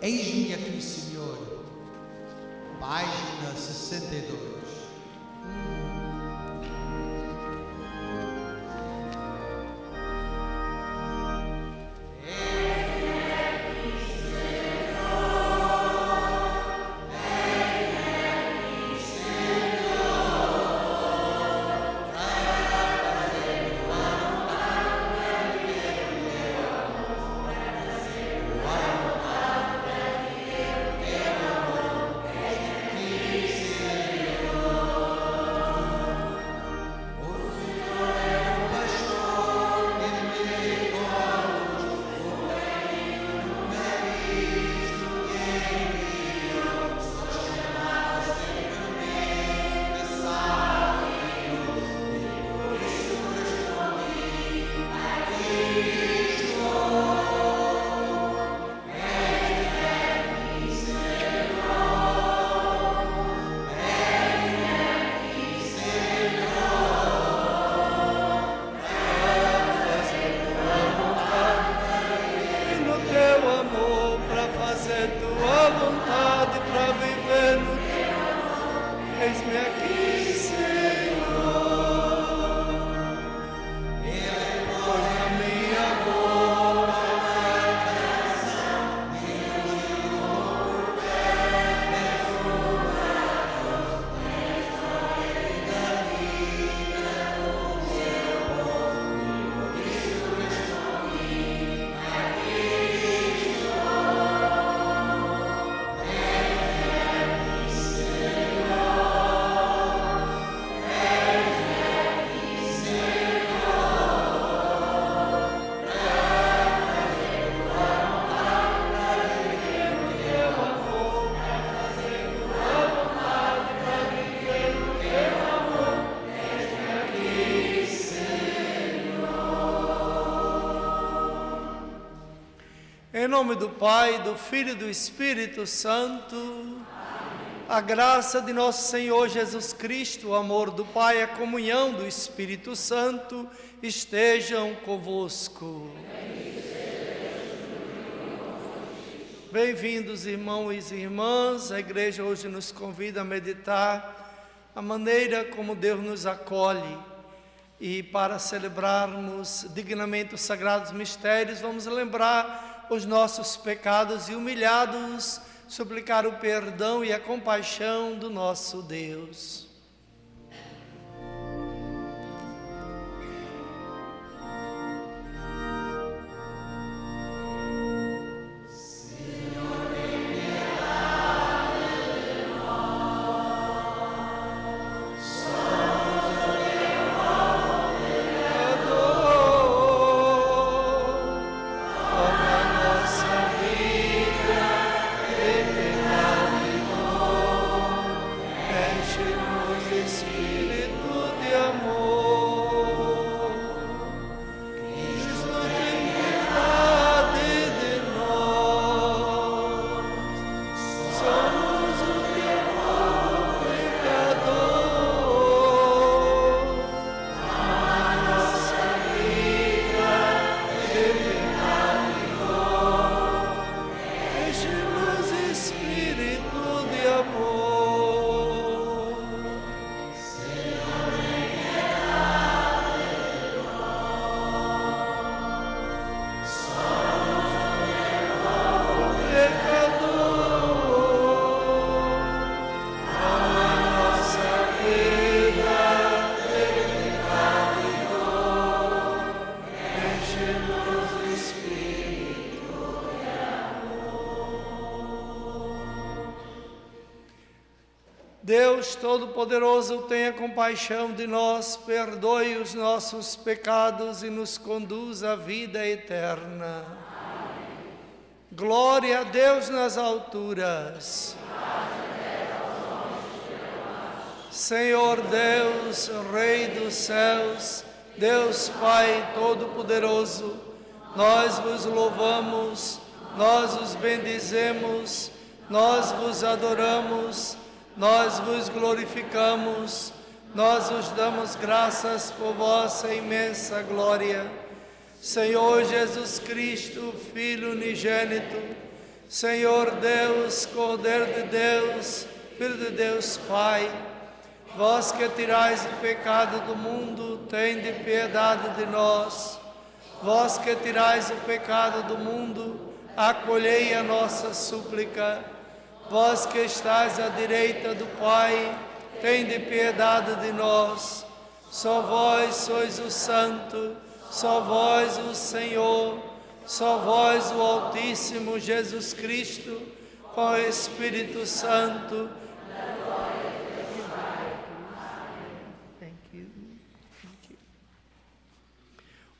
Eis-me aqui, Senhor. Página 62. Em nome do Pai, do Filho e do Espírito Santo. Amém. A graça de nosso Senhor Jesus Cristo, o amor do Pai, a comunhão do Espírito Santo estejam convosco. Bem-vindos, irmãos e irmãs. A igreja hoje nos convida a meditar a maneira como Deus nos acolhe. E para celebrarmos dignamente os sagrados mistérios, vamos lembrar os nossos pecados e, humilhados, suplicar o perdão e a compaixão do nosso Deus. Deus Todo-Poderoso, tenha compaixão de nós, perdoe os nossos pecados e nos conduz à vida eterna. Amém. Glória a Deus nas alturas. Senhor Deus, Rei dos céus, Deus Pai Todo-Poderoso, nós vos louvamos, nós vos bendizemos, nós vos adoramos, nós vos glorificamos, nós vos damos graças por vossa imensa glória. Senhor Jesus Cristo, Filho unigênito, Senhor Deus, Cordeiro de Deus, Filho de Deus Pai, vós que tirais o pecado do mundo, tende piedade de nós. Vós que tirais o pecado do mundo, acolhei a nossa súplica. Vós que estáis à direita do Pai, tende piedade de nós. Só vós sois o Santo, só vós o Senhor, só vós o Altíssimo Jesus Cristo, com o Espírito Santo.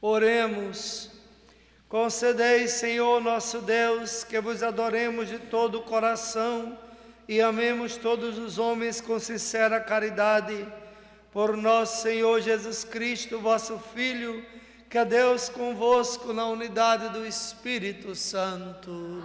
Oremos. Concedei, Senhor nosso Deus, que vos adoremos de todo o coração e amemos todos os homens com sincera caridade. Por nosso Senhor Jesus Cristo, vosso Filho, que é Deus convosco na unidade do Espírito Santo.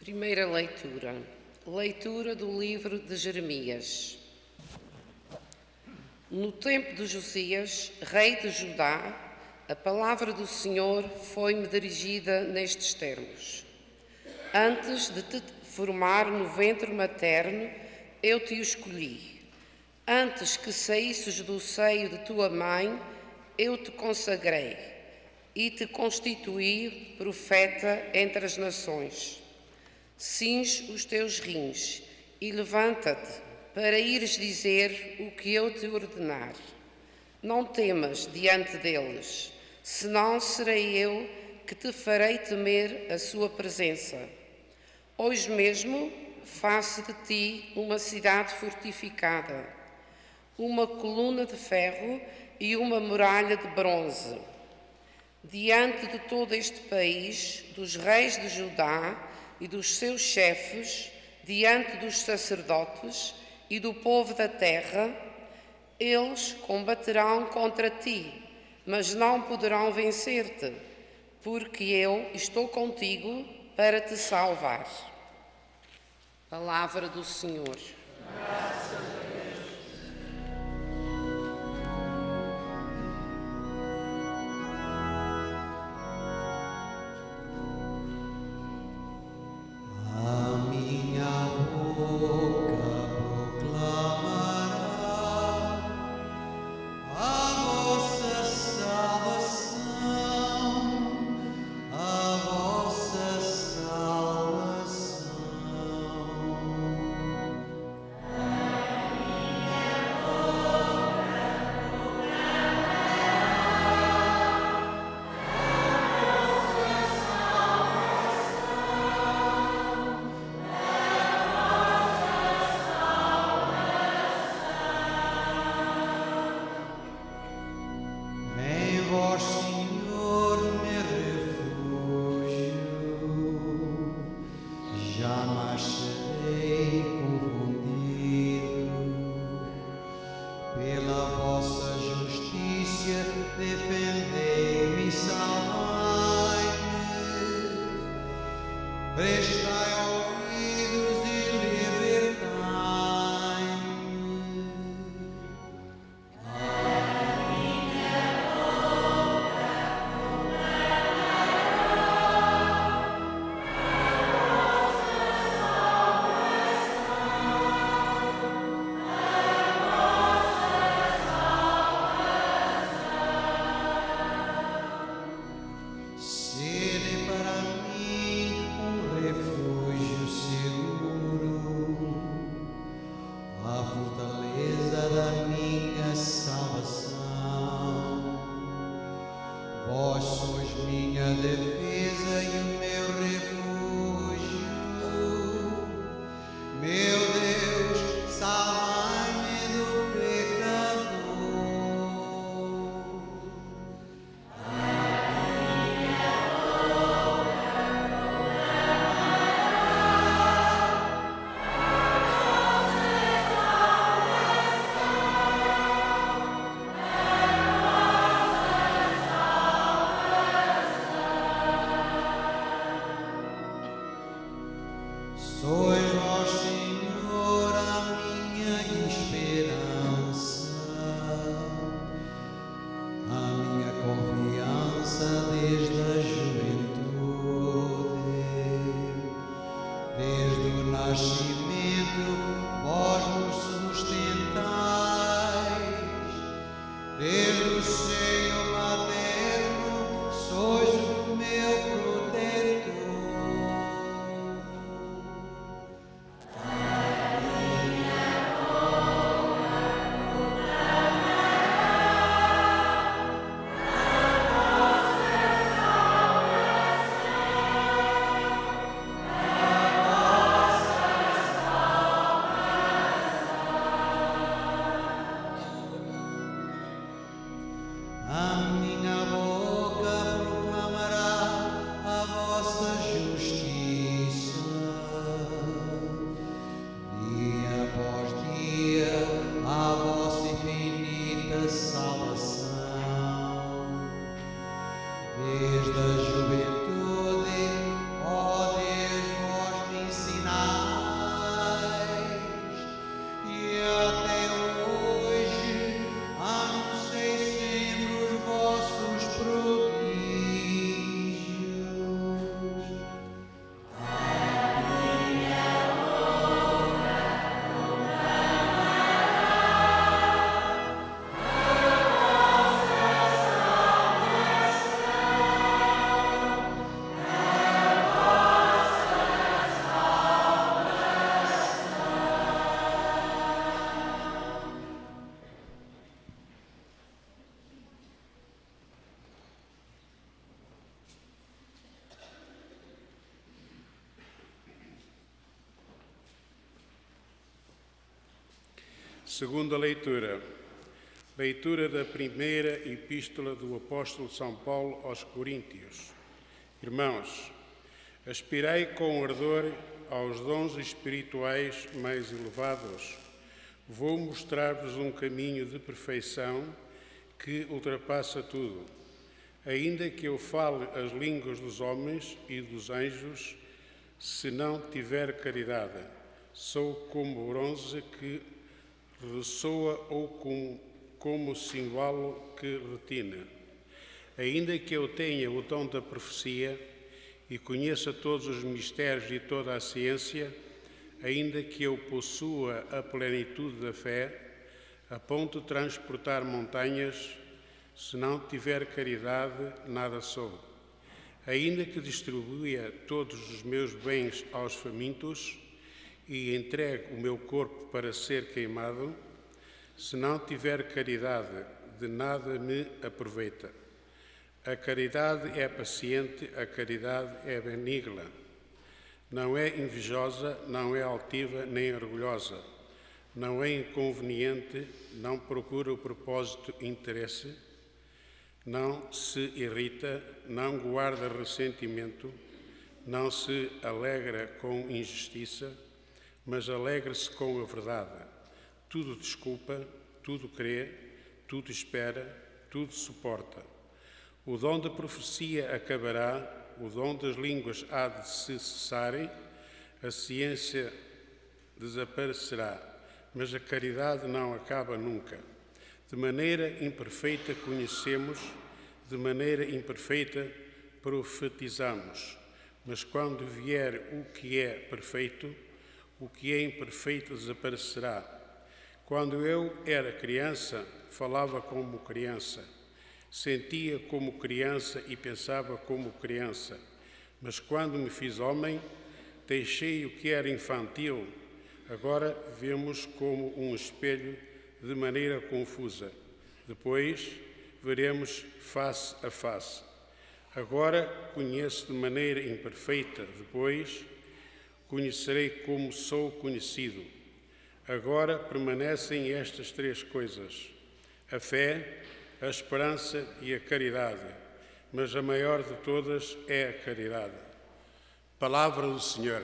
Primeira leitura. Leitura do livro de Jeremias. No tempo de Josias, rei de Judá, a palavra do Senhor foi-me dirigida nestes termos. Antes de te formar no ventre materno, eu te escolhi. Antes que saísses do seio de tua mãe, eu te consagrei e te constituí profeta entre as nações. Cinge os teus rins e levanta-te para ires dizer o que eu te ordenar. Não temas diante deles, senão serei eu que te farei temer a sua presença. Hoje mesmo faço de ti uma cidade fortificada, uma coluna de ferro e uma muralha de bronze. Diante de todo este país, dos reis de Judá e dos seus chefes, diante dos sacerdotes e do povo da terra, eles combaterão contra ti, mas não poderão vencer-te, porque eu estou contigo para te salvar. Palavra do Senhor. Graças a Deus. vós nos sustentais. Desde o seio materno sois o meu protetor. A minha boca proclamará a vossa justiça. Dia após dia, a vossa infinita salvação. Desde a juventude, ó Deus, vós me ensinais, e até hoje anunciei sempre os vossos prodígios. Segunda leitura. Leitura da primeira epístola do apóstolo São Paulo aos Coríntios. Irmãos, aspirai com ardor aos dons espirituais mais elevados. Vou mostrar-vos um caminho de perfeição que ultrapassa tudo. Ainda que eu fale as línguas dos homens e dos anjos, se não tiver caridade, sou como bronze que ressoa ou como símbolo que retina. Ainda que eu tenha o dom da profecia e conheça todos os mistérios e toda a ciência, ainda que eu possua a plenitude da fé, a ponto de transportar montanhas, se não tiver caridade, nada sou. Ainda que distribua todos os meus bens aos famintos e entregue o meu corpo para ser queimado, se não tiver caridade, de nada me aproveita. A caridade é paciente, a caridade é benigna. Não é invejosa, não é altiva nem orgulhosa. Não é inconveniente, não procura o propósito e interesse. Não se irrita, não guarda ressentimento, não se alegra com injustiça, mas alegra-se com a verdade. Tudo desculpa, tudo crê, tudo espera, tudo suporta. O dom da profecia acabará, o dom das línguas há de se cessarem, a ciência desaparecerá, mas a caridade não acaba nunca. De maneira imperfeita conhecemos, de maneira imperfeita profetizamos, mas quando vier o que é perfeito, o que é imperfeito desaparecerá. Quando eu era criança, falava como criança, sentia como criança e pensava como criança. Mas quando me fiz homem, deixei o que era infantil. Agora vemos como um espelho de maneira confusa. Depois veremos face a face. Agora conheço de maneira imperfeita. Depois conhecerei como sou conhecido. Agora permanecem estas três coisas: a fé, a esperança e a caridade, mas a maior de todas é a caridade. Palavra do Senhor.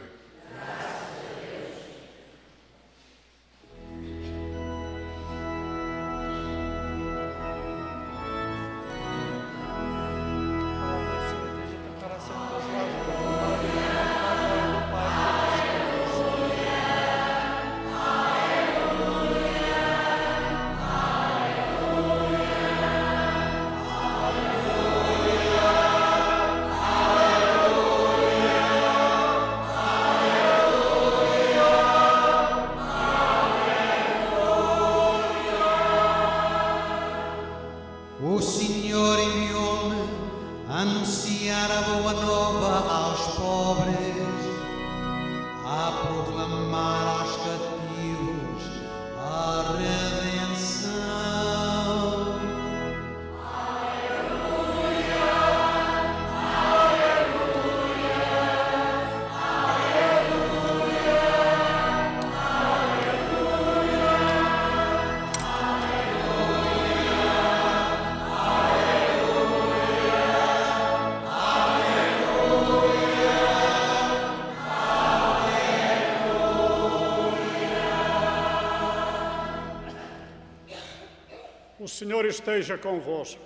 O Senhor esteja convosco.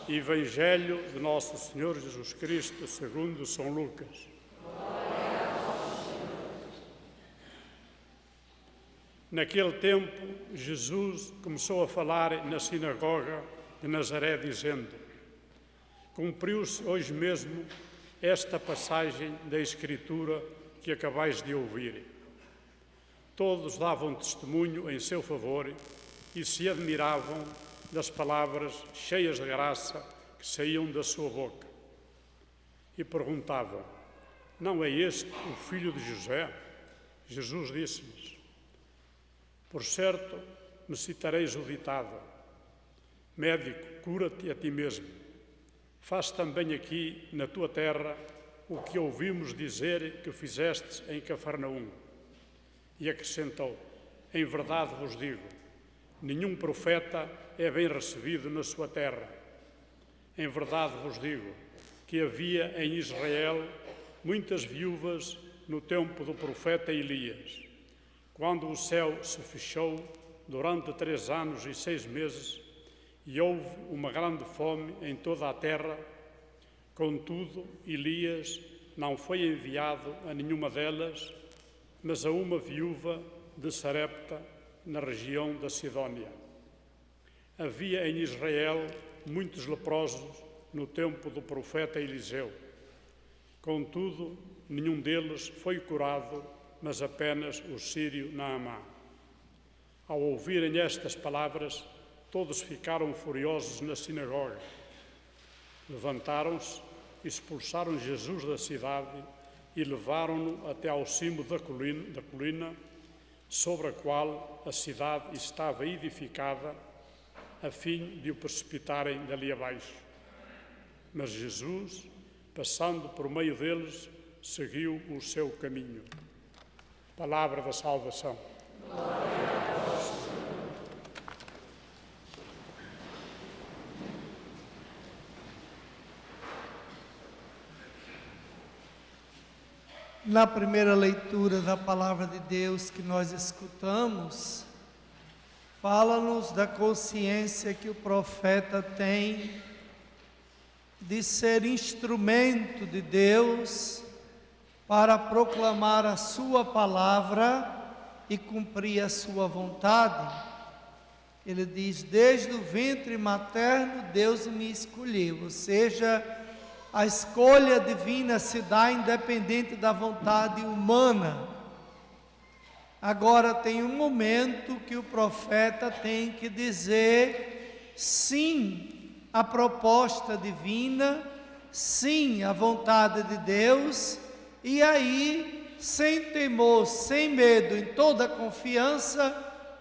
Evangelho de Nosso Senhor Jesus Cristo, segundo São Lucas. Naquele tempo, Jesus começou a falar na sinagoga de Nazaré, dizendo: cumpriu-se hoje mesmo esta passagem da Escritura que acabais de ouvir. Todos davam testemunho em seu favor e se admiravam das palavras cheias de graça que saíam da sua boca. E perguntavam: não é este o filho de José? Jesus disse-lhes: por certo, me citareis o ditado: médico, cura-te a ti mesmo. Faz também aqui, na tua terra, o que ouvimos dizer que fizestes em Cafarnaum. E acrescentou: em verdade vos digo, nenhum profeta é bem recebido na sua terra. Em verdade vos digo que havia em Israel muitas viúvas no tempo do profeta Elias, quando o céu se fechou durante 3 anos e 6 meses e houve uma grande fome em toda a terra. Contudo, Elias não foi enviado a nenhuma delas, mas a uma viúva de Sarepta, na região da Sidónia. Havia em Israel muitos leprosos no tempo do profeta Eliseu. Contudo, nenhum deles foi curado, mas apenas o sírio Naamã. Ao ouvirem estas palavras, todos ficaram furiosos na sinagoga. Levantaram-se, expulsaram Jesus da cidade e levaram-no até ao cimo da colina sobre a qual a cidade estava edificada, a fim de o precipitarem dali abaixo. Mas Jesus, passando por meio deles, seguiu o seu caminho. Palavra da salvação. Na primeira leitura da Palavra de Deus que nós escutamos, fala-nos da consciência que o profeta tem de ser instrumento de Deus para proclamar a sua palavra e cumprir a sua vontade. Ele diz: desde o ventre materno Deus me escolheu, ou seja, a escolha divina se dá independente da vontade humana. Agora tem um momento que o profeta tem que dizer sim à proposta divina, sim à vontade de Deus, e aí, sem temor, sem medo, em toda confiança,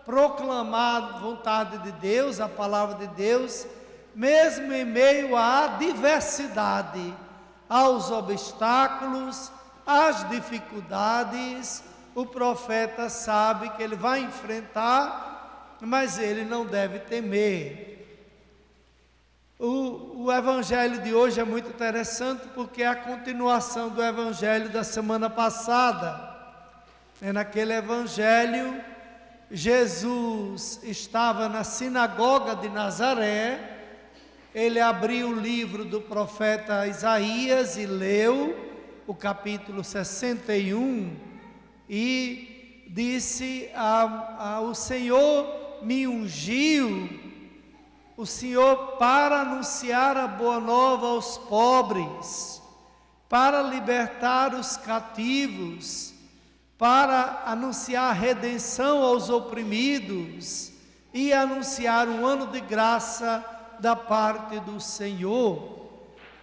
proclamar a vontade de Deus, a palavra de Deus, mesmo em meio à adversidade, aos obstáculos, às dificuldades. O profeta sabe que ele vai enfrentar, mas ele não deve temer. O evangelho de hoje é muito interessante porque é a continuação do evangelho da semana passada. Naquele evangelho, Jesus estava na sinagoga de Nazaré. Ele abriu o livro do profeta Isaías e leu o capítulo 61 e disse: o Senhor me ungiu, o Senhor para anunciar a boa nova aos pobres, para libertar os cativos, para anunciar a redenção aos oprimidos e anunciar um ano de graça da parte do Senhor.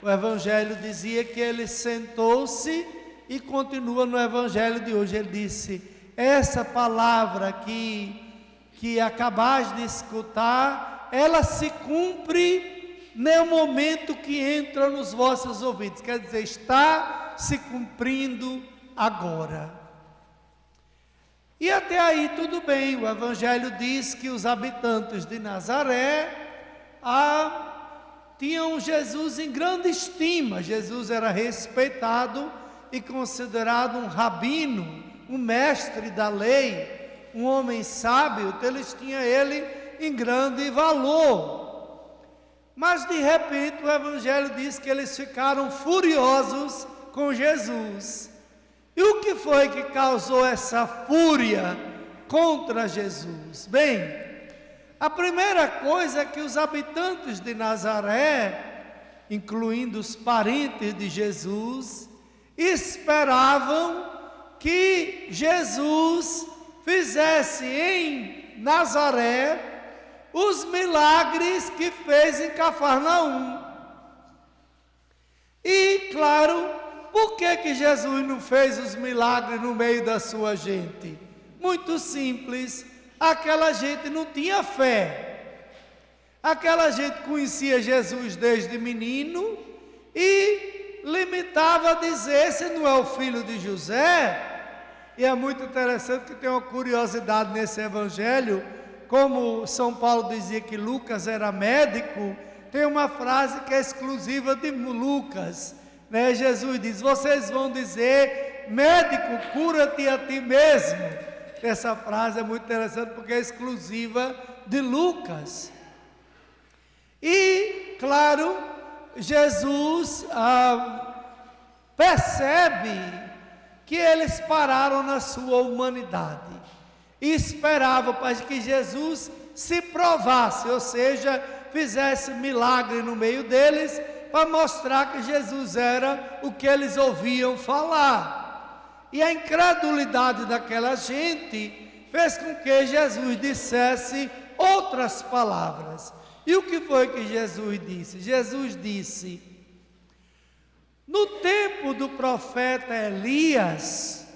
O Evangelho dizia que ele sentou-se e continua no Evangelho de hoje. Ele disse: essa palavra que acabais de escutar, ela se cumpre no momento que entra nos vossos ouvidos. Quer dizer, está se cumprindo agora. E até aí tudo bem. O Evangelho diz que os habitantes de Nazaré tinham Jesus em grande estima. Jesus era respeitado e considerado um rabino, um mestre da lei, um homem sábio. Então eles tinham ele em grande valor. Mas de repente o Evangelho diz que eles ficaram furiosos com Jesus. E o que foi que causou essa fúria contra Jesus? Bem, a primeira coisa é que os habitantes de Nazaré, incluindo os parentes de Jesus, esperavam que Jesus fizesse em Nazaré os milagres que fez em Cafarnaum. E, claro, por que Jesus não fez os milagres no meio da sua gente? Muito simples, aquela gente não tinha fé. Aquela gente conhecia Jesus desde menino e limitava a dizer: esse não é o filho de José? E é muito interessante que tem uma curiosidade nesse evangelho. Como São Paulo dizia que Lucas era médico, tem uma frase que é exclusiva de Lucas, né? Jesus diz: vocês vão dizer, médico, cura-te a ti mesmo. Essa frase é muito interessante porque é exclusiva de Lucas. E, claro, Jesus percebe que eles pararam na sua humanidade e esperava para que Jesus se provasse, ou seja, fizesse milagre no meio deles, para mostrar que Jesus era o que eles ouviam falar. E a incredulidade daquela gente fez com que Jesus dissesse outras palavras. E o que foi que Jesus disse? Jesus disse: no tempo do profeta Elias,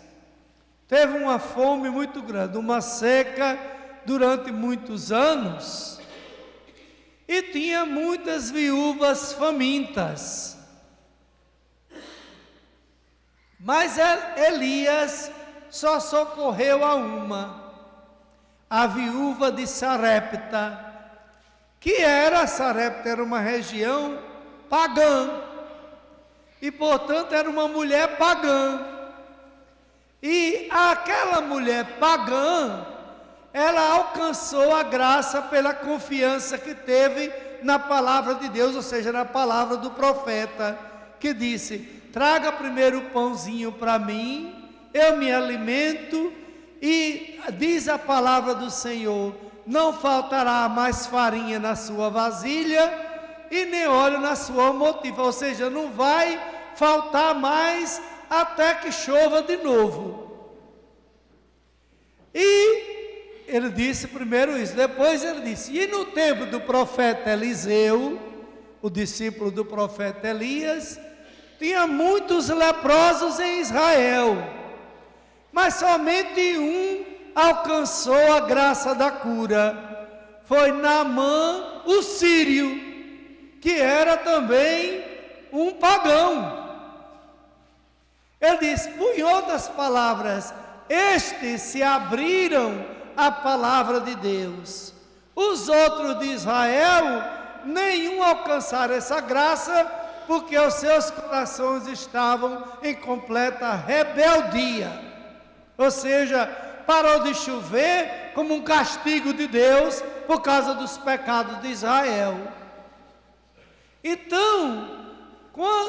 teve uma fome muito grande, uma seca durante muitos anos, e tinha muitas viúvas famintas. Mas Elias só socorreu a uma, a viúva de Sarepta, Sarepta era uma região pagã, e portanto era uma mulher pagã. E aquela mulher pagã, ela alcançou a graça pela confiança que teve na palavra de Deus, ou seja, na palavra do profeta, que disse: traga primeiro o pãozinho para mim, eu me alimento, e diz a palavra do Senhor: não faltará mais farinha na sua vasilha, e nem óleo na sua motiva, ou seja, não vai faltar mais até que chova de novo. E ele disse primeiro isso, depois ele disse: e no tempo do profeta Eliseu, o discípulo do profeta Elias, tinha muitos leprosos em Israel, mas somente um alcançou a graça da cura, foi Naamã, o sírio, que era também um pagão. Ele diz, em outras palavras, estes se abriram à palavra de Deus. Os outros de Israel, nenhum alcançaram essa graça, porque os seus corações estavam em completa rebeldia. Ou seja, parou de chover como um castigo de Deus por causa dos pecados de Israel. Então,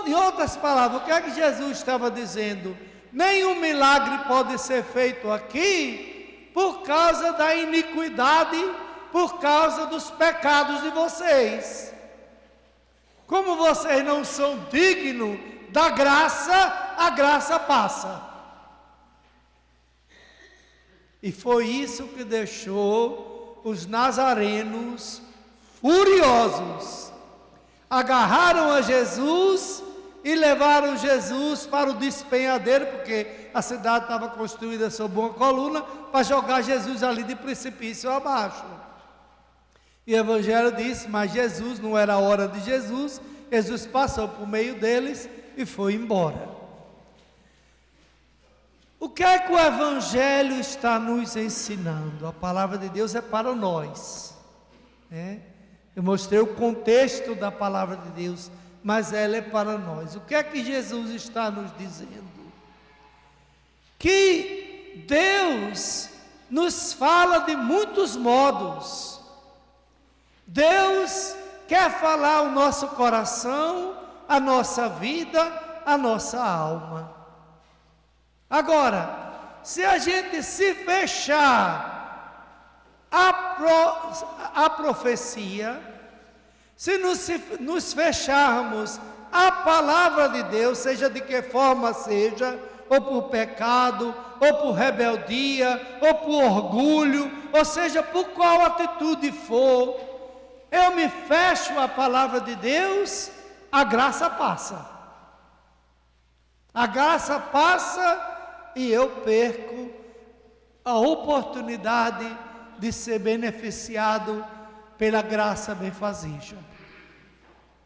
em outras palavras, o que é que Jesus estava dizendo? Nenhum milagre pode ser feito aqui por causa da iniquidade, por causa dos pecados de vocês. Como vocês não são dignos da graça, a graça passa. E foi isso que deixou os nazarenos furiosos. Agarraram a Jesus e levaram Jesus para o despenhadeiro, porque a cidade estava construída sobre uma coluna, para jogar Jesus ali de precipício abaixo. E o Evangelho diz, mas Jesus, não era a hora de Jesus, Jesus passou por meio deles e foi embora. O que é que o Evangelho está nos ensinando? A palavra de Deus é para nós, né? Eu mostrei o contexto da palavra de Deus, mas ela é para nós. O que é que Jesus está nos dizendo? Que Deus nos fala de muitos modos, Deus quer falar ao nosso coração, a nossa vida, a nossa alma. Agora, se a gente se fechar à profecia, se nos fecharmos à palavra de Deus, seja de que forma seja, ou por pecado, ou por rebeldia, ou por orgulho, ou seja, por qual atitude for, eu me fecho à palavra de Deus, a graça passa. A graça passa e eu perco a oportunidade de ser beneficiado pela graça benfazeja.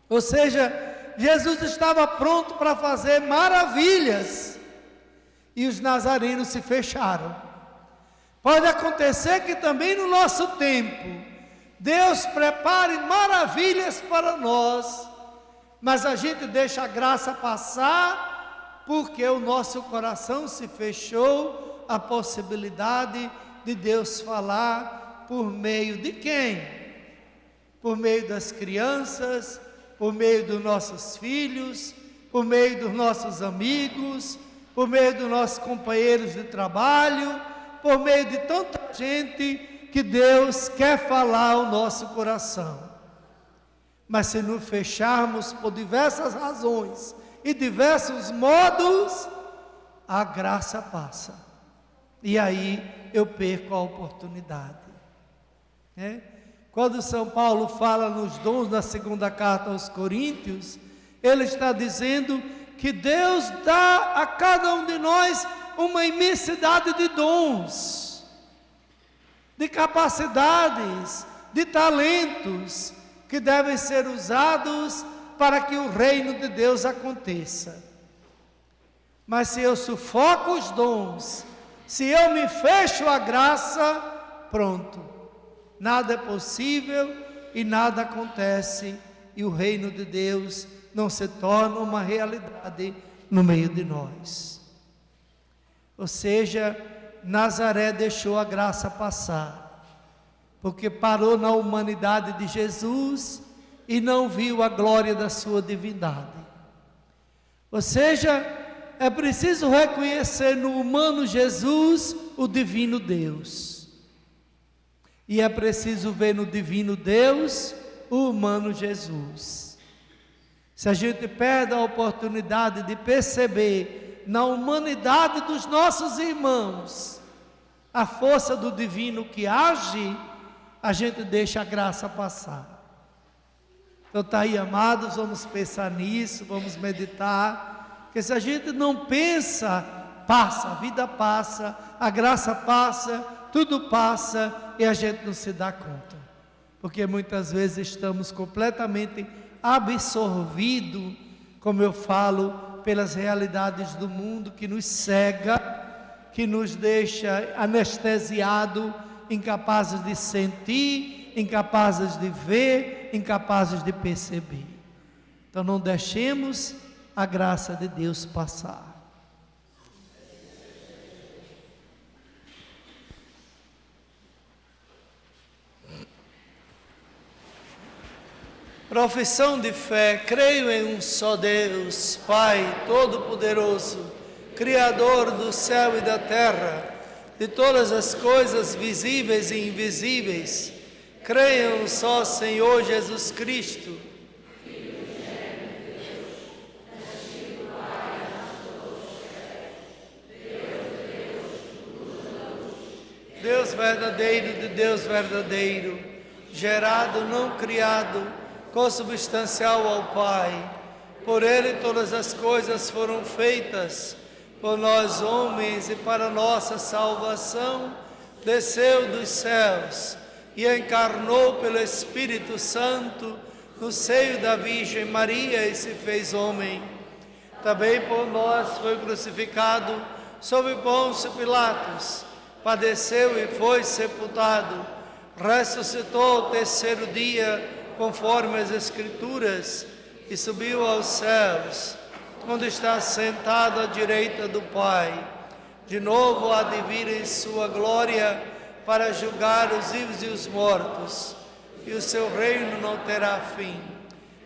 Ou seja, Jesus estava pronto para fazer maravilhas e os nazarenos se fecharam. Pode acontecer que também no nosso tempo Deus prepare maravilhas para nós, mas a gente deixa a graça passar porque o nosso coração se fechou à possibilidade de Deus falar por meio de quem? Por meio das crianças, por meio dos nossos filhos, por meio dos nossos amigos, por meio dos nossos companheiros de trabalho, por meio de tanta gente que Deus quer falar ao nosso coração. Mas se nos fecharmos por diversas razões e diversos modos, a graça passa. E aí eu perco a oportunidade. Quando São Paulo fala nos dons na segunda carta aos Coríntios, ele está dizendo que Deus dá a cada um de nós uma imensidade de dons, de capacidades, de talentos, que devem ser usados para que o reino de Deus aconteça. Mas se eu sufoco os dons, se eu me fecho à graça, pronto, nada é possível e nada acontece, e o reino de Deus não se torna uma realidade no meio de nós. Ou seja, Nazaré deixou a graça passar, porque parou na humanidade de Jesus e não viu a glória da sua divindade. Ou seja, é preciso reconhecer no humano Jesus o divino Deus, e é preciso ver no divino Deus o humano Jesus. Se a gente perde a oportunidade de perceber na humanidade dos nossos irmãos a força do divino que age, a gente deixa a graça passar. Então está aí, amados, vamos pensar nisso, vamos meditar, porque se a gente não pensa, passa, a vida passa, a graça passa, tudo passa e a gente não se dá conta, porque muitas vezes estamos completamente absorvidos, como eu falo, pelas realidades do mundo que nos cega, que nos deixa anestesiado, incapazes de sentir, incapazes de ver, incapazes de perceber. Então não deixemos a graça de Deus passar. Profissão de fé: creio em um só Deus, Pai Todo-Poderoso, Criador do céu e da terra, de todas as coisas visíveis e invisíveis. Creio em um só Senhor Jesus Cristo, Deus verdadeiro de Deus verdadeiro, gerado, não criado, consubstancial ao Pai. Por Ele todas as coisas foram feitas, por nós homens e para nossa salvação, desceu dos céus e encarnou pelo Espírito Santo no seio da Virgem Maria e se fez homem. Também por nós foi crucificado sob Pôncio Pilatos, padeceu e foi sepultado, ressuscitou ao terceiro dia, conforme as Escrituras, e subiu aos céus, onde está sentado à direita do Pai. De novo há de vir em sua glória para julgar os vivos e os mortos, e o seu reino não terá fim.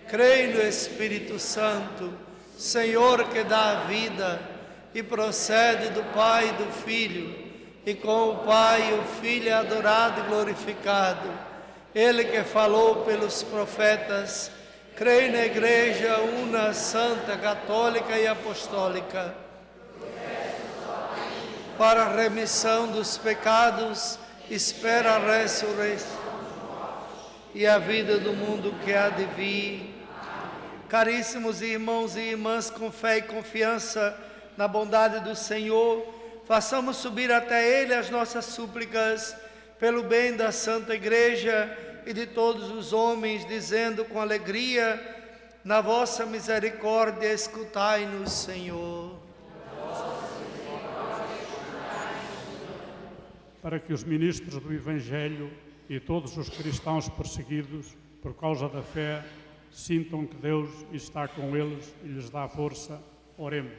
Creio no Espírito Santo, Senhor que dá a vida e procede do Pai e do Filho, e com o Pai o Filho é adorado e glorificado. Ele que falou pelos profetas. Creio na Igreja una, santa, católica e apostólica, para a remissão dos pecados, espera a ressurreição e a vida do mundo que há de vir. Caríssimos irmãos e irmãs, com fé e confiança na bondade do Senhor, façamos subir até Ele as nossas súplicas, pelo bem da Santa Igreja e de todos os homens, dizendo com alegria: na vossa misericórdia escutai-nos, Senhor. Para que os ministros do Evangelho e todos os cristãos perseguidos por causa da fé sintam que Deus está com eles e lhes dá força, oremos.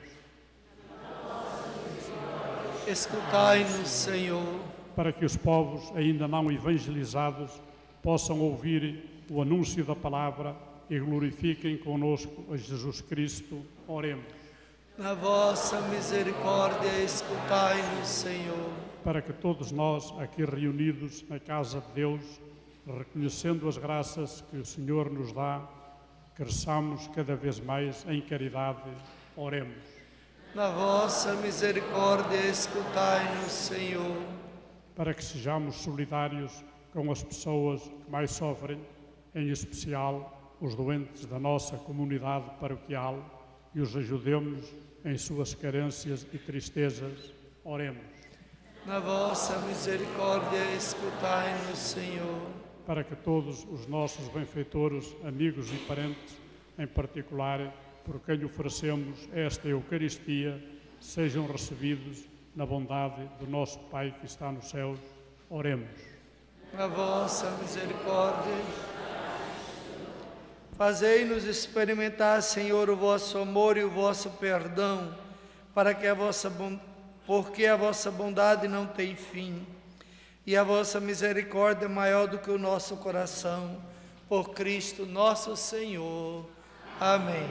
Escutai-nos, Senhor. Para que os povos ainda não evangelizados possam ouvir o anúncio da palavra e glorifiquem conosco a Jesus Cristo, oremos. Na vossa misericórdia escutai-nos, Senhor. Para que todos nós, aqui reunidos na casa de Deus, reconhecendo as graças que o Senhor nos dá, cresçamos cada vez mais em caridade, oremos. Na vossa misericórdia escutai-nos, Senhor. Para que sejamos solidários com as pessoas que mais sofrem, em especial os doentes da nossa comunidade paroquial, e os ajudemos em suas carências e tristezas, oremos. Na vossa misericórdia escutai-nos, Senhor. Para que todos os nossos benfeitores, amigos e parentes, em particular por quem oferecemos esta Eucaristia, sejam recebidos na bondade do nosso Pai que está nos céus, oremos. Na vossa misericórdia, fazei-nos experimentar, Senhor, o vosso amor e o vosso perdão, porque a vossa bondade não tem fim, e a vossa misericórdia é maior do que o nosso coração. Por Cristo nosso Senhor. Amém.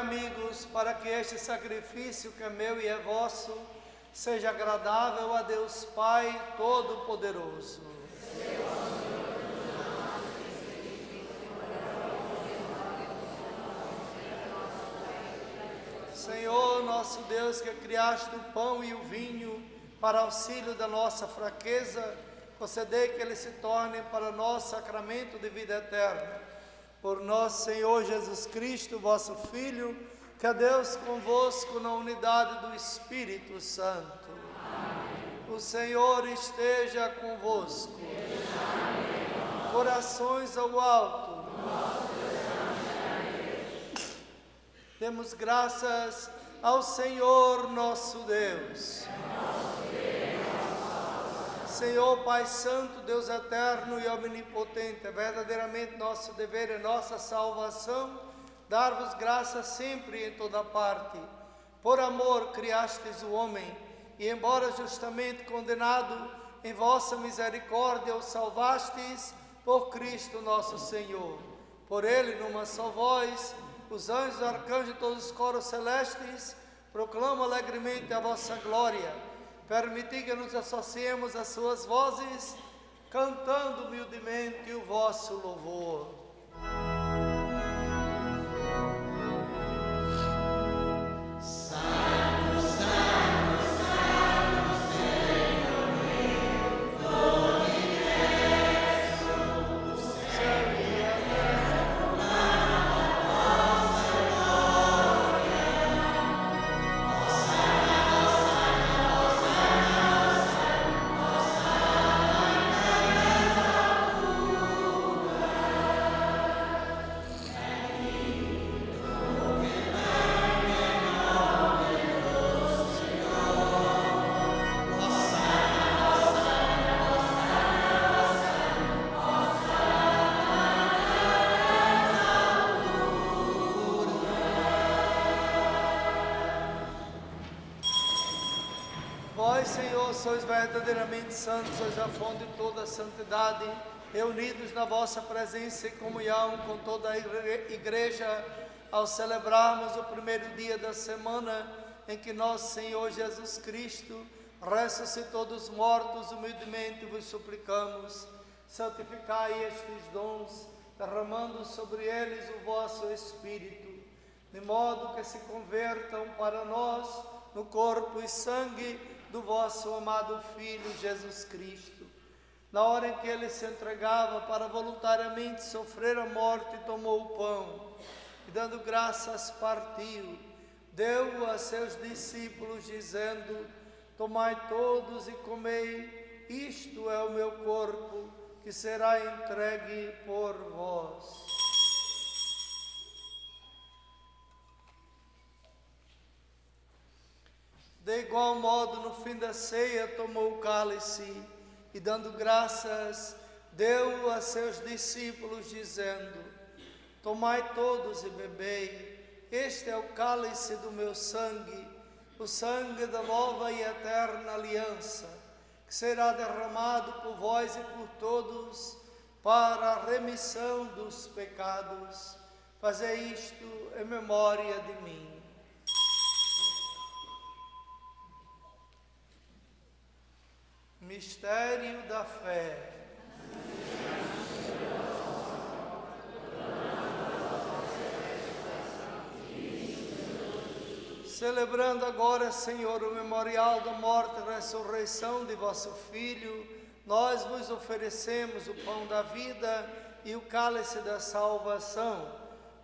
amigos, para que este sacrifício que é meu e é vosso seja agradável a Deus Pai Todo-Poderoso. Senhor, nosso Deus, que criaste o pão e o vinho para auxílio da nossa fraqueza, concedei que eles se tornem para nós sacramento de vida eterna. Por nosso Senhor Jesus Cristo, vosso Filho, que é Deus convosco na unidade do Espírito Santo. Amém. O Senhor esteja convosco. Corações ao alto. Demos graças ao Senhor nosso Deus. Senhor Pai Santo, Deus eterno e omnipotente, é verdadeiramente nosso dever e nossa salvação dar-vos graças sempre e em toda parte. Por amor criastes o homem, e embora justamente condenado, em vossa misericórdia o salvastes por Cristo nosso Senhor. Por ele, numa só voz, os anjos, arcanjos e todos os coros celestes proclamam alegremente a vossa glória. Permiti que nos associemos às suas vozes, cantando humildemente o vosso louvor. Vós, Senhor, sois verdadeiramente santos, sois a fonte de toda a santidade, reunidos na vossa presença e comunhão com toda a igreja, ao celebrarmos o primeiro dia da semana em que nosso Senhor Jesus Cristo ressuscitou dos mortos, humildemente vos suplicamos, santificai estes dons, derramando sobre eles o vosso Espírito, de modo que se convertam para nós no corpo e sangue do vosso amado Filho Jesus Cristo. Na hora em que ele se entregava para voluntariamente sofrer a morte, tomou o pão e, dando graças, partiu, deu-o a seus discípulos, dizendo: tomai todos e comei, isto é o meu corpo, que será entregue por vós. De igual modo, no fim da ceia, tomou o cálice e, dando graças, deu-o a seus discípulos, dizendo: tomai todos e bebei, este é o cálice do meu sangue, o sangue da nova e eterna aliança, que será derramado por vós e por todos para a remissão dos pecados. Fazei isto em memória de mim. Mistério da fé. Celebrando agora, Senhor, o memorial da morte e ressurreição de vosso Filho, nós vos oferecemos o pão da vida e o cálice da salvação,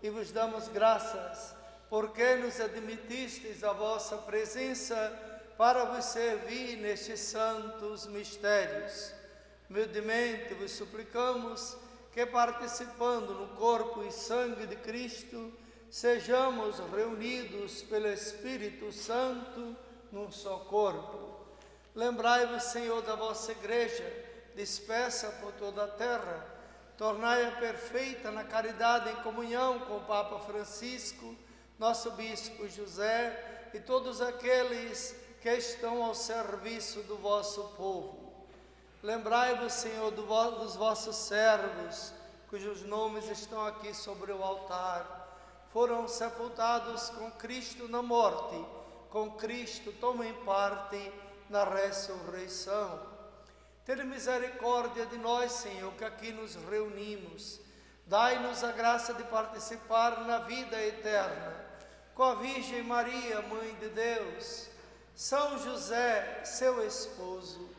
e vos damos graças, porque nos admitistes à vossa presença para vos servir nestes santos mistérios. Humildemente vos suplicamos que, participando no corpo e sangue de Cristo, sejamos reunidos pelo Espírito Santo num só corpo. Lembrai-vos, Senhor, da vossa igreja, dispersa por toda a terra, tornai-a perfeita na caridade em comunhão com o Papa Francisco, nosso Bispo José e todos aqueles que estão ao serviço do vosso povo. Lembrai-vos, Senhor, dos vossos servos, cujos nomes estão aqui sobre o altar. foram sepultados com Cristo na morte, com Cristo tomem parte na ressurreição. Tende misericórdia de nós, Senhor, que aqui nos reunimos. Dai-nos a graça de participar na vida eterna, com a Virgem Maria, Mãe de Deus, São José, seu esposo,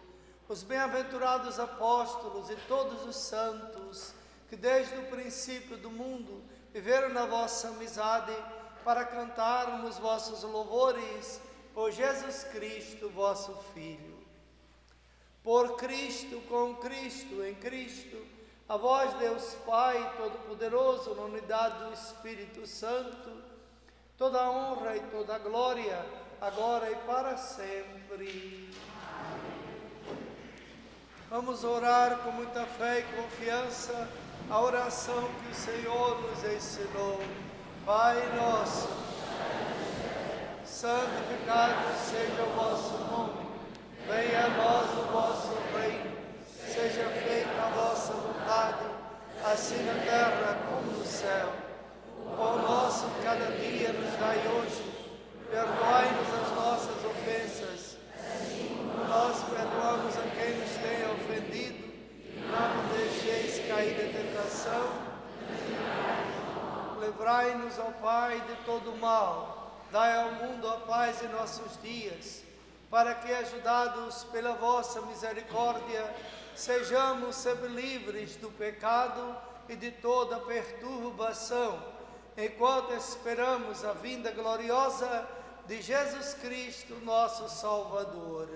os bem-aventurados apóstolos e todos os santos, que desde o princípio do mundo viveram na vossa amizade, para cantarmos vossos louvores por Jesus Cristo, vosso Filho. Por Cristo, com Cristo, em Cristo, a vós, Deus Pai Todo-Poderoso, na unidade do Espírito Santo, toda a honra e toda a glória, agora e para sempre. Vamos orar com muita fé e confiança a oração que o Senhor nos ensinou. Pai nosso, santificado seja o vosso nome, venha a nós o vosso reino, seja feita a vossa vontade, assim na terra como no céu. O pão nosso cada dia nos dai hoje, perdoai-nos as nossas ofensas, como nós perdoamos a quem nos tem ofendido, não nos deixeis cair em tentação, livrai-nos, ó Pai, de todo o mal, dai ao mundo a paz em nossos dias, para que, ajudados pela vossa misericórdia, sejamos sempre livres do pecado e de toda perturbação, enquanto esperamos a vinda gloriosa de Jesus Cristo, nosso Salvador.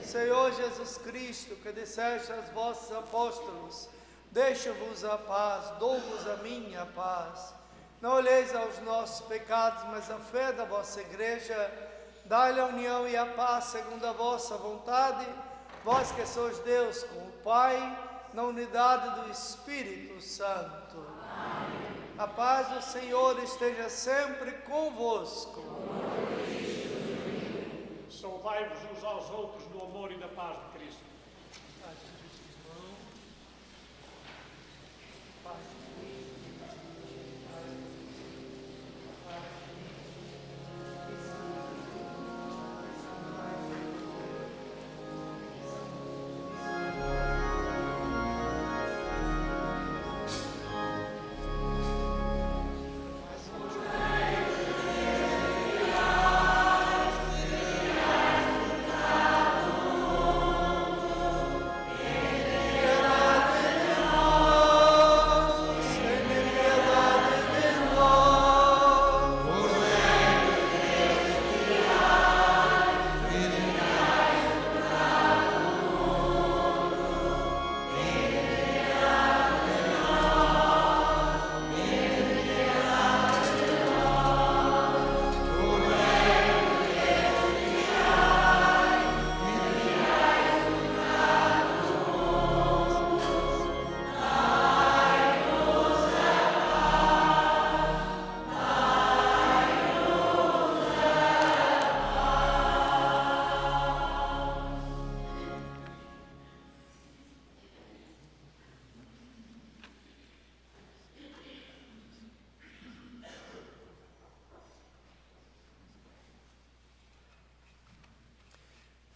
Senhor Jesus Cristo, que disseste aos vossos apóstolos, deixo-vos a paz, dou-vos a minha paz. Não olheis aos nossos pecados, mas à fé da vossa igreja. Dai-lhe a união e a paz segundo a vossa vontade, vós que sois Deus com o Pai, na unidade do Espírito Santo. Amém. A paz do Senhor esteja sempre convosco. Saudai-vos uns aos outros no amor e na paz de Cristo.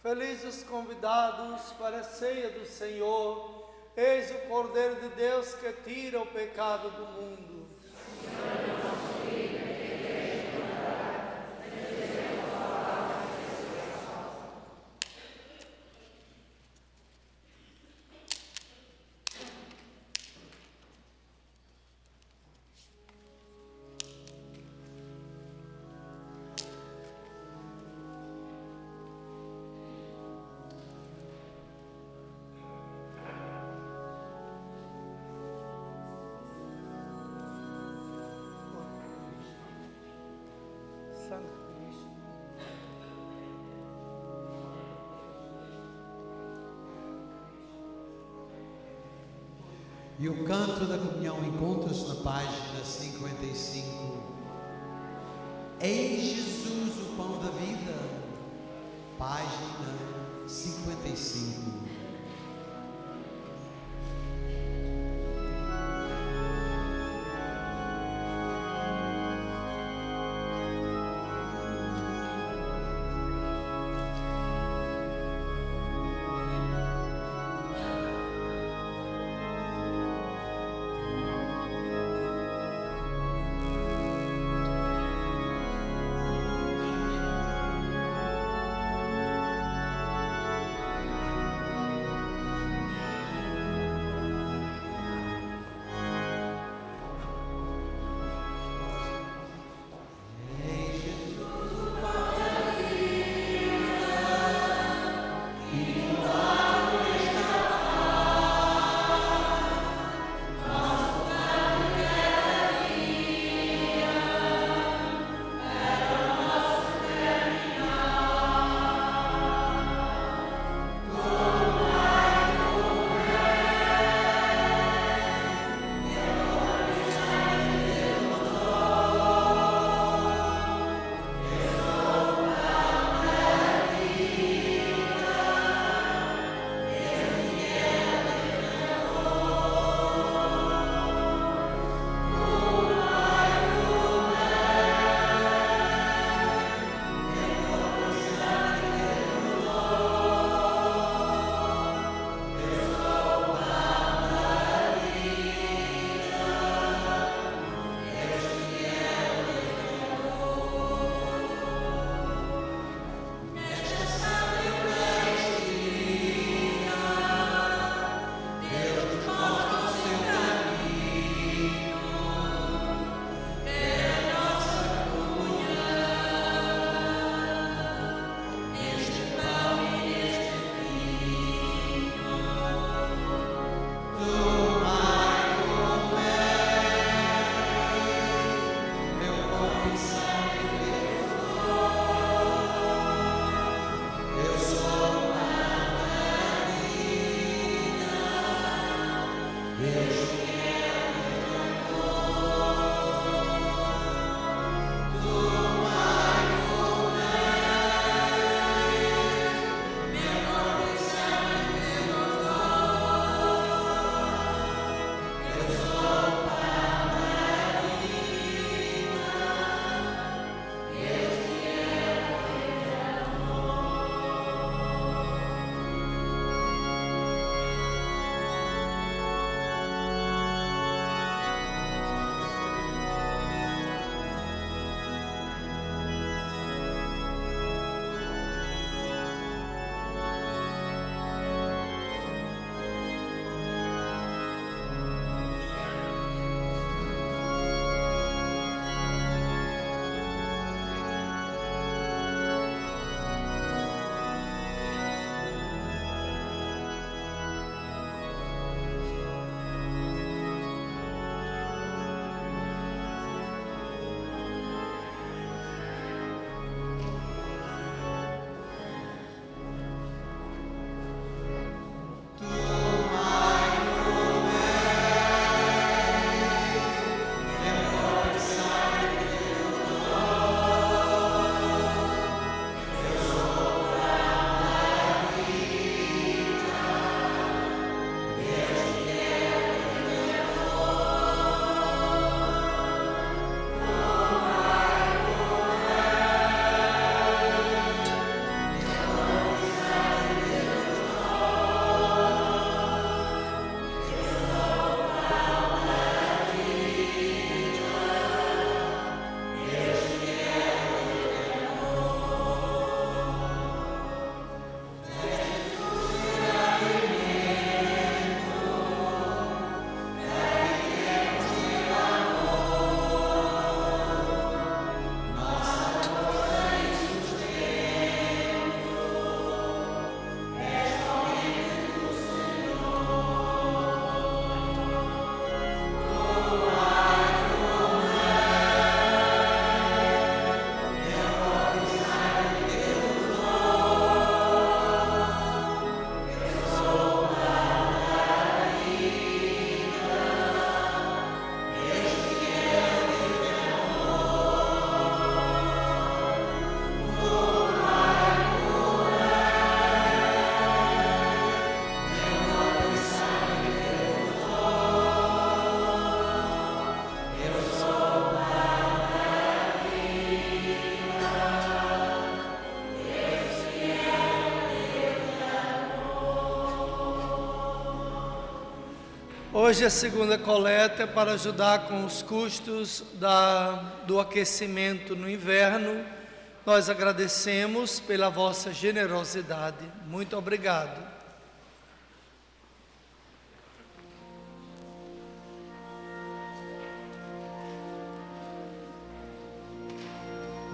Felizes os convidados para a ceia do Senhor. Eis o Cordeiro de Deus que tira o pecado do mundo. Santo Cristo. E o canto da comunhão encontra-se na página 55. Em Jesus, o pão da vida. Página 55. Hoje a segunda coleta é para ajudar com os custos do aquecimento no inverno. Nós agradecemos pela vossa generosidade. Muito obrigado.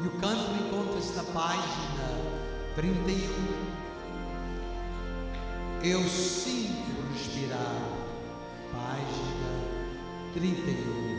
E o canto encontra-se na página 31. Eu sinto respirar. Página 31.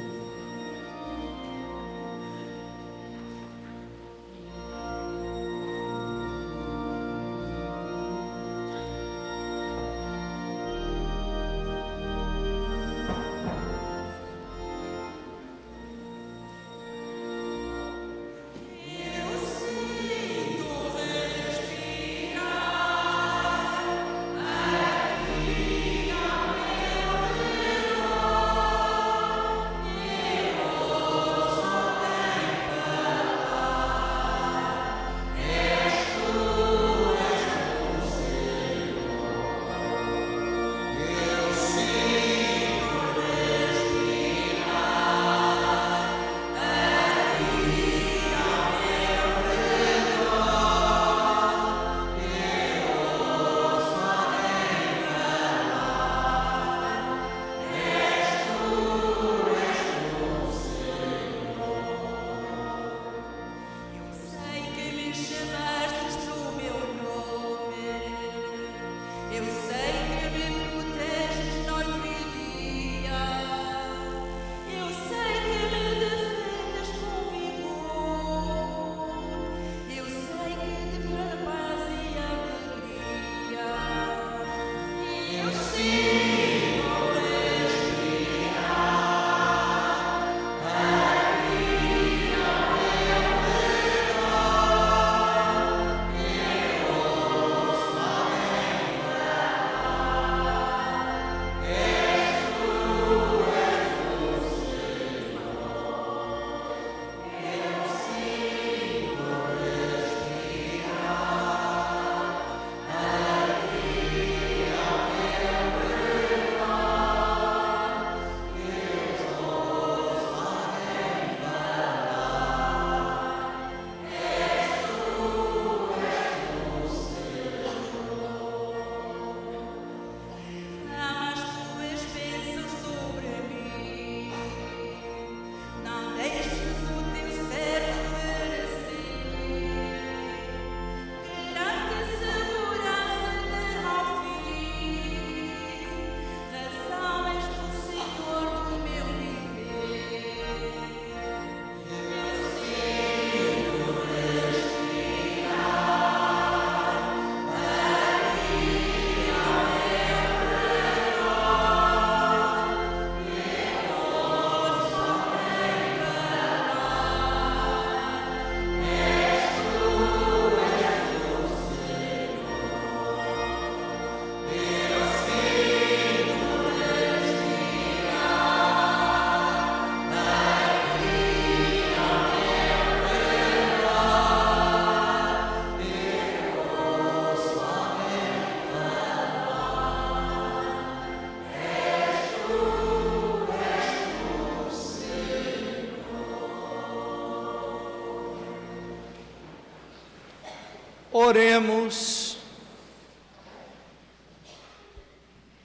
Oremos.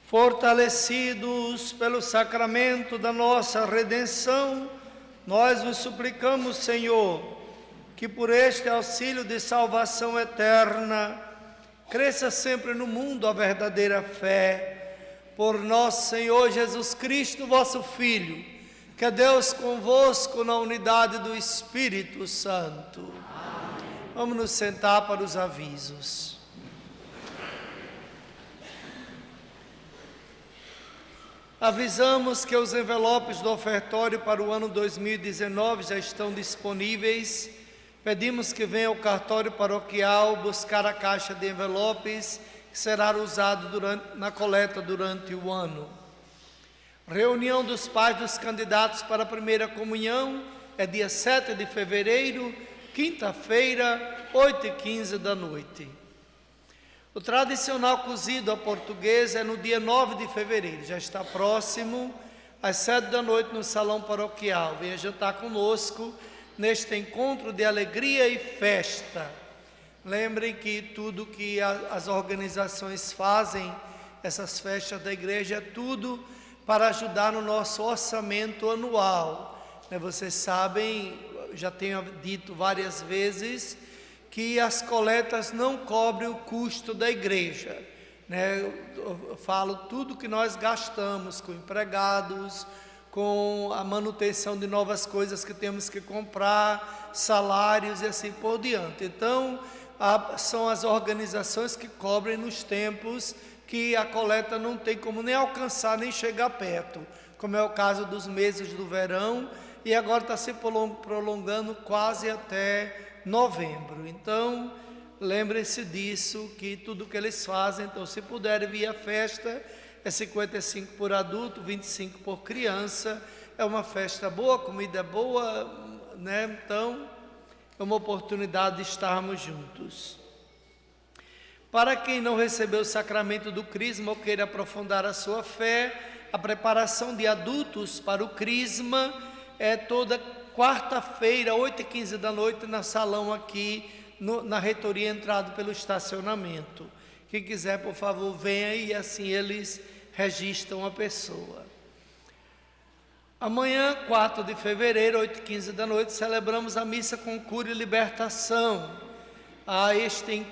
Fortalecidos pelo sacramento da nossa redenção, nós vos suplicamos, Senhor, que por este auxílio de salvação eterna, cresça sempre no mundo a verdadeira fé. Por nosso Senhor Jesus Cristo, vosso Filho, que é Deus convosco na unidade do Espírito Santo. Vamos nos sentar para os avisos. Avisamos que os envelopes do ofertório para o ano 2019 já estão disponíveis. Pedimos que venha ao cartório paroquial buscar a caixa de envelopes que será usado na coleta durante o ano. Reunião dos pais dos candidatos para a primeira comunhão é dia 7 de fevereiro, quinta-feira, 8h15 da noite. O tradicional cozido à portuguesa é no dia 9 de fevereiro, já está próximo, às 7 da noite no salão paroquial. Venha jantar conosco neste encontro de alegria e festa. Lembrem que tudo que as organizações fazem, essas festas da igreja, é tudo para ajudar no nosso orçamento anual. Vocês sabem, já tenho dito várias vezes, que as coletas não cobrem o custo da igreja. Eu falo tudo que nós gastamos com empregados, com a manutenção de novas coisas que temos que comprar, salários e assim por diante. Então, são as organizações que cobrem nos tempos que a coleta não tem como nem alcançar, nem chegar perto, como é o caso dos meses do verão, e agora está se prolongando quase até novembro. Então, lembrem-se disso, que tudo que eles fazem, então se puderem vir à festa, é 55 por adulto, 25 por criança, é uma festa boa, comida boa, Então, é uma oportunidade de estarmos juntos. Para quem não recebeu o sacramento do crisma ou queira aprofundar a sua fé, a preparação de adultos para o crisma é toda quarta-feira, 8h15 da noite, no salão aqui, na reitoria, entrado pelo estacionamento. Quem quiser, por favor, venha e assim eles registram a pessoa. Amanhã, 4 de fevereiro, 8h15 da noite, celebramos a missa com cura e libertação. A este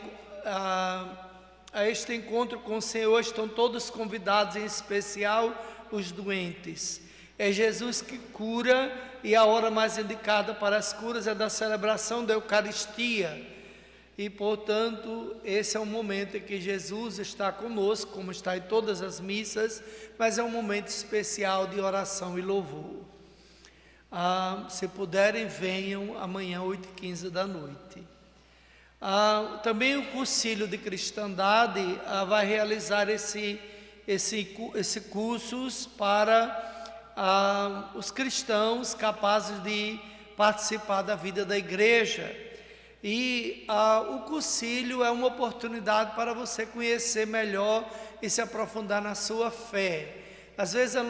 encontro com o Senhor estão todos convidados, em especial os doentes. É Jesus que cura, e a hora mais indicada para as curas é da celebração da Eucaristia. E, portanto, esse é um momento em que Jesus está conosco, como está em todas as missas, mas é um momento especial de oração e louvor. Se puderem, venham amanhã, 8h15 da noite. Também o Concílio de Cristandade vai realizar esse cursos para os cristãos capazes de participar da vida da igreja. E o concílio é uma oportunidade para você conhecer melhor e se aprofundar na sua fé. Às vezes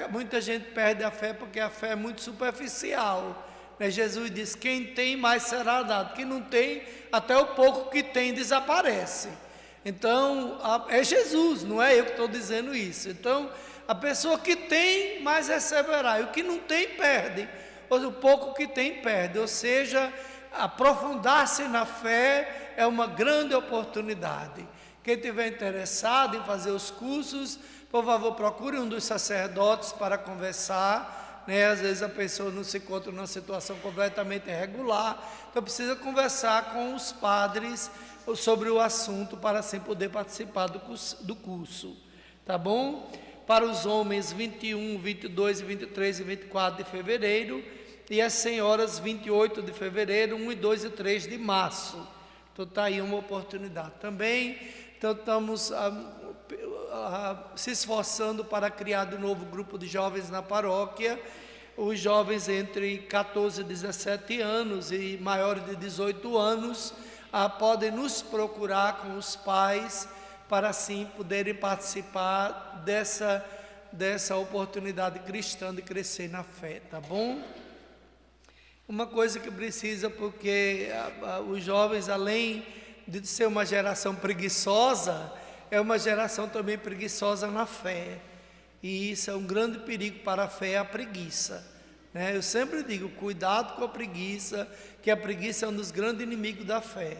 muita gente perde a fé porque a fé é muito superficial. Jesus diz: quem tem, mais será dado. Quem não tem, até o pouco que tem desaparece. Então, é Jesus, não é eu que estou dizendo isso. Então, a pessoa que tem, mais receberá. E o que não tem, perde. O pouco que tem, perde. Ou seja, aprofundar-se na fé é uma grande oportunidade. Quem estiver interessado em fazer os cursos, por favor, procure um dos sacerdotes para conversar. Às vezes a pessoa não se encontra numa situação completamente irregular, então precisa conversar com os padres sobre o assunto para assim poder participar do curso. Tá bom? Para os homens, 21, 22, 23 e 24 de fevereiro, e as senhoras, 28 de fevereiro, 1, 2 e 3 de março. Então está aí uma oportunidade também. Então estamos se esforçando para criar de novo grupo de jovens na paróquia. Os jovens entre 14 e 17 anos e maiores de 18 anos podem nos procurar com os pais para assim poderem participar dessa oportunidade cristã de crescer na fé, tá bom? Uma coisa que precisa, porque os jovens, além de ser uma geração preguiçosa, é uma geração também preguiçosa na fé. E isso é um grande perigo para a fé, a preguiça. Eu sempre digo, cuidado com a preguiça, que a preguiça é um dos grandes inimigos da fé.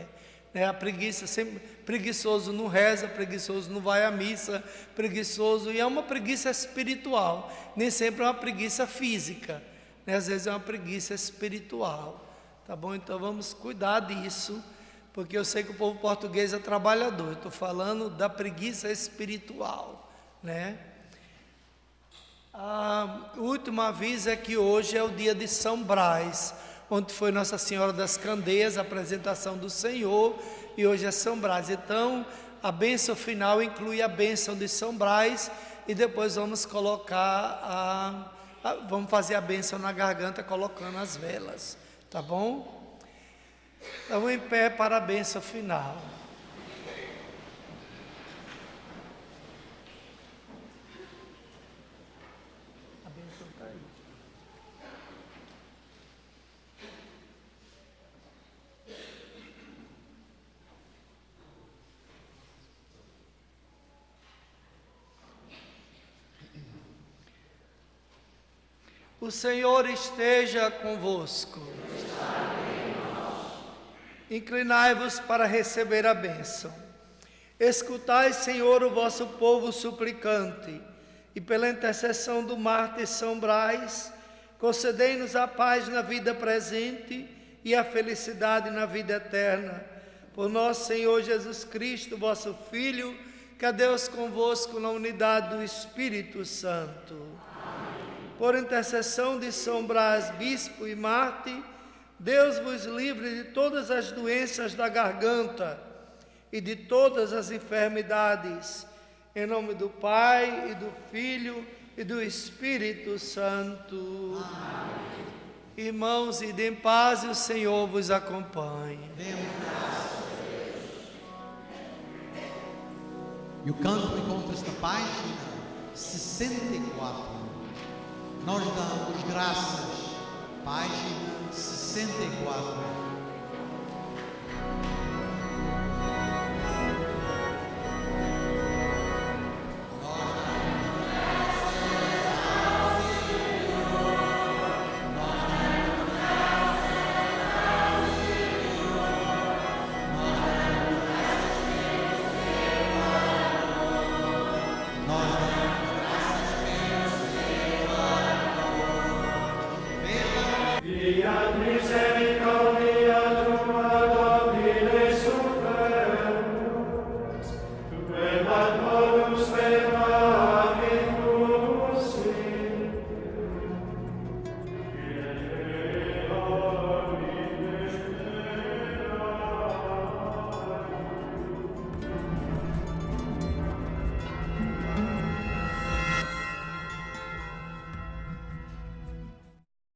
A preguiça, sempre preguiçoso não reza, preguiçoso não vai à missa, preguiçoso, e é uma preguiça espiritual, nem sempre é uma preguiça física, às vezes é uma preguiça espiritual, tá bom? Então vamos cuidar disso, porque eu sei que o povo português é trabalhador, eu estou falando da preguiça espiritual, O último aviso é que hoje é o dia de São Brás, onde foi Nossa Senhora das Candeias, a apresentação do Senhor, e hoje é São Brás. Então, a bênção final inclui a bênção de São Brás, e depois vamos colocar vamos fazer a bênção na garganta, colocando as velas, tá bom? Estamos em pé para a bênção final. O Senhor esteja convosco. Inclinai-vos para receber a bênção. Escutai, Senhor, o vosso povo suplicante, e pela intercessão do mártir São Brás, concedei-nos a paz na vida presente e a felicidade na vida eterna. Por nosso Senhor Jesus Cristo, vosso Filho, que é Deus convosco na unidade do Espírito Santo. Por intercessão de São Brás, bispo e mártir, Deus vos livre de todas as doenças da garganta e de todas as enfermidades. Em nome do Pai, e do Filho, e do Espírito Santo. Amém. Irmãos, ide em paz e o Senhor vos acompanhe. E o canto encontra-se na página 64. Nós damos graças, página 64.